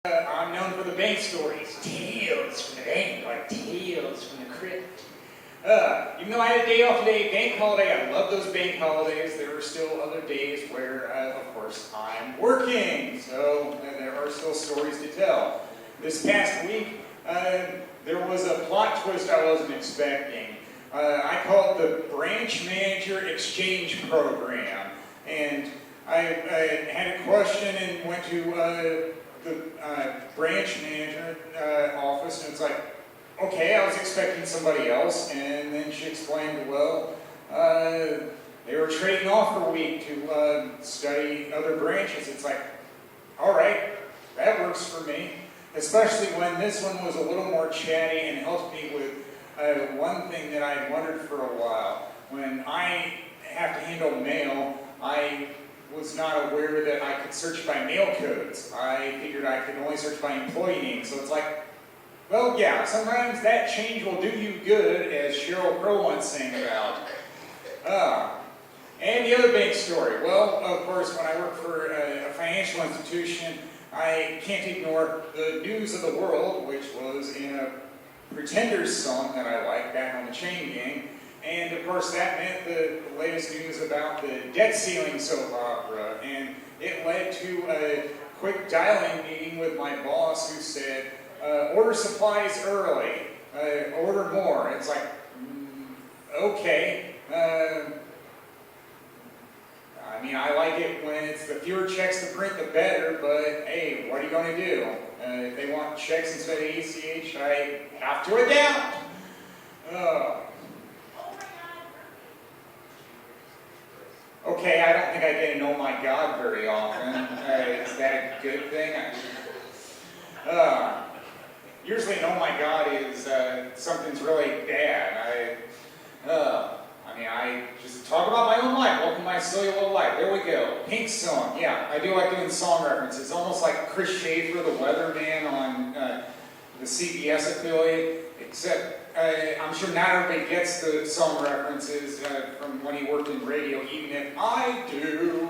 I'm known for the bank stories. Tales from the bank, like tales from the crypt. Even though I had a day off today, bank holiday, I love those bank holidays. There are still other days where, of course, I'm working. So there are still stories to tell. This past week, there was a plot twist I wasn't expecting. I call it the Branch Manager Exchange Program. And I had a question and went to the branch manager office, and it's like, okay, I was expecting somebody else, and then she explained, well, they were trading off for a week to study other branches. It's like, all right, that works for me, especially when this one was a little more chatty and helped me with one thing that I wondered for a while. When I have to handle mail, I was not aware that I could search by mail codes. I figured I could only search by employee names. So it's like, well, yeah, sometimes that change will do you good, as Sheryl Crow once sang about. And the other bank story. Well, of course, when I work for a financial institution, I can't ignore the news of the world, which was in a Pretenders song that I like back on the Chain Gang. And of course that meant the latest news about the debt ceiling soap opera, and it led to a quick dial-in meeting with my boss who said, order supplies early, order more. It's like, okay. I mean, I like it when it's the fewer checks to print, the better, but hey, what are you going to do? If they want checks instead of ACH, I have to adapt. Okay, I don't think I get an "oh my God" very often. Is that a good thing? Usually an "oh my God" is something's really bad. I just talk about my own life. Welcome to my silly little life. There we go. Pink song. Yeah, I do like doing song references. Almost like Chris Schaefer, the weatherman on the CBS affiliate, except I'm sure not everybody gets the song references from when he worked in radio, even if I do.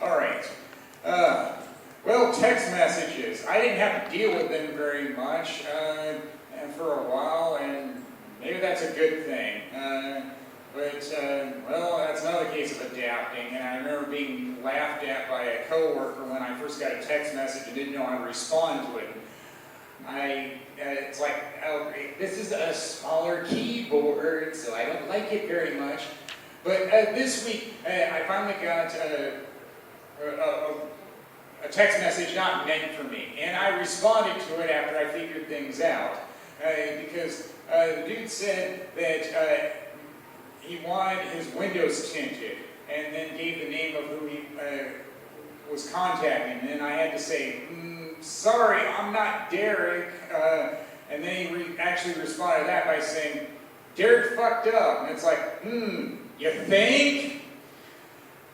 All right. Well, text messages. I didn't have to deal with them very much for a while, and maybe that's a good thing. Well, that's another case of adapting, and I remember being laughed at by a coworker when I first got a text message and didn't know how to respond to it. It's like, oh, this is a smaller keyboard, so I don't like it very much. But this week, I finally got a text message not meant for me, and I responded to it after I figured things out. Because the dude said that he wanted his windows tinted, and then gave the name of who he was contacting, and then I had to say, sorry, I'm not Derek. And then he actually responded to that by saying, Derek fucked up. And it's like, you think?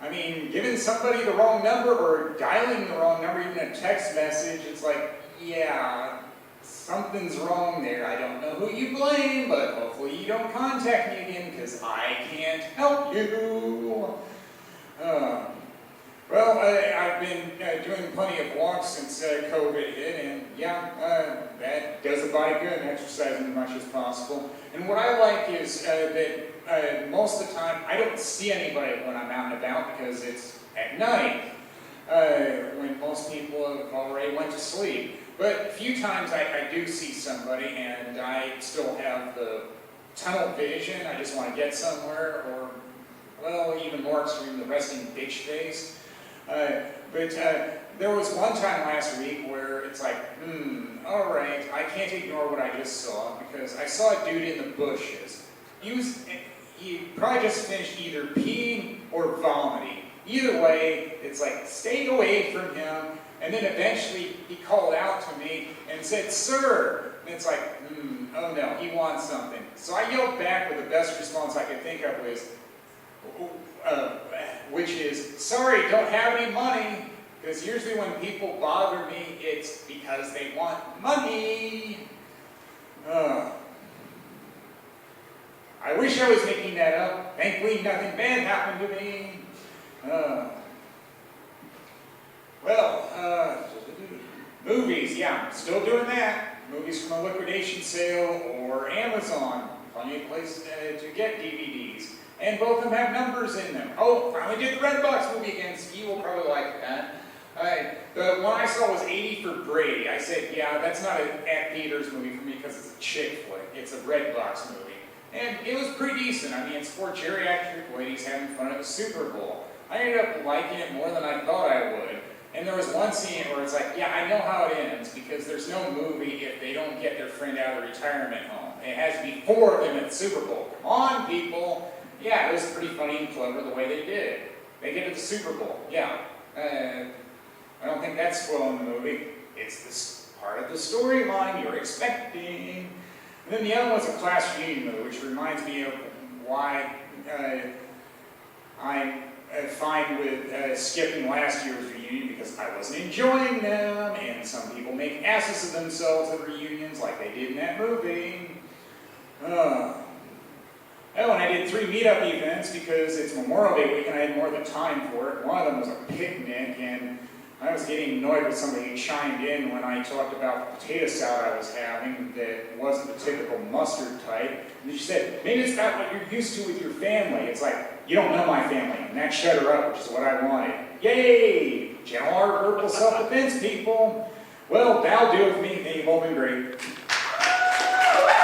I mean, giving somebody the wrong number or dialing the wrong number, even a text message, it's like, yeah, something's wrong there. I don't know who you blame, but hopefully you don't contact me again because I can't help you. Well, I've been doing plenty of walks since COVID hit, and yeah, that does the body good, exercising as much as possible. And what I like is that most of the time, I don't see anybody when I'm out and about because it's at night, when most people have already went to sleep. But a few times I do see somebody, and I still have the tunnel vision. I just want to get somewhere, or, well, even more extreme, the resting bitch face. But there was one time last week where it's like, all right, I can't ignore what I just saw, because I saw a dude in the bushes. He probably just finished either peeing or vomiting. Either way, it's like, stay away from him. And then eventually he called out to me and said, sir. And it's like, oh no, he wants something. So I yelled back with the best response I could think of which is, sorry, don't have any money. Because usually when people bother me, it's because they want money. I wish I was making that up. Thankfully, nothing bad happened to me. Well, movies, yeah, still doing that. Movies from a liquidation sale or Amazon. Plenty of places to get DVDs. And both of them have numbers in them. Oh, finally did the Redbox movie again. Ski will probably like that. The one I saw was 80 for Brady. I said, yeah, that's not an at theaters movie for me because it's a chick flick. It's a Redbox movie. And it was pretty decent. I mean, it's four geriatric ladies having fun at the Super Bowl. I ended up liking it more than I thought I would. And there was one scene where it's like, yeah, I know how it ends because there's no movie if they don't get their friend out of the retirement home. It has to be four of them at the Super Bowl. Come on, people. Yeah, it was pretty funny and clever the way they did it. They get to the Super Bowl. Yeah. I don't think that's spoiling the movie. It's this part of the storyline you're expecting. And then the other one's a class reunion movie, which reminds me of why I'm fine with skipping last year's reunion because I wasn't enjoying them, and some people make asses of themselves at reunions like they did in that movie. Oh, and I did 3 meetup events because it's Memorial Day week and I had more of the time for it. One of them was a picnic, and I was getting annoyed with somebody who chimed in when I talked about the potato salad I was having that wasn't the typical mustard type. And she said, maybe it's not what you're used to with your family. It's like, you don't know my family. And that shut her up, which is what I wanted. Yay! Channel our purple self-defense, people. Well, that'll do it with me. You've all been great.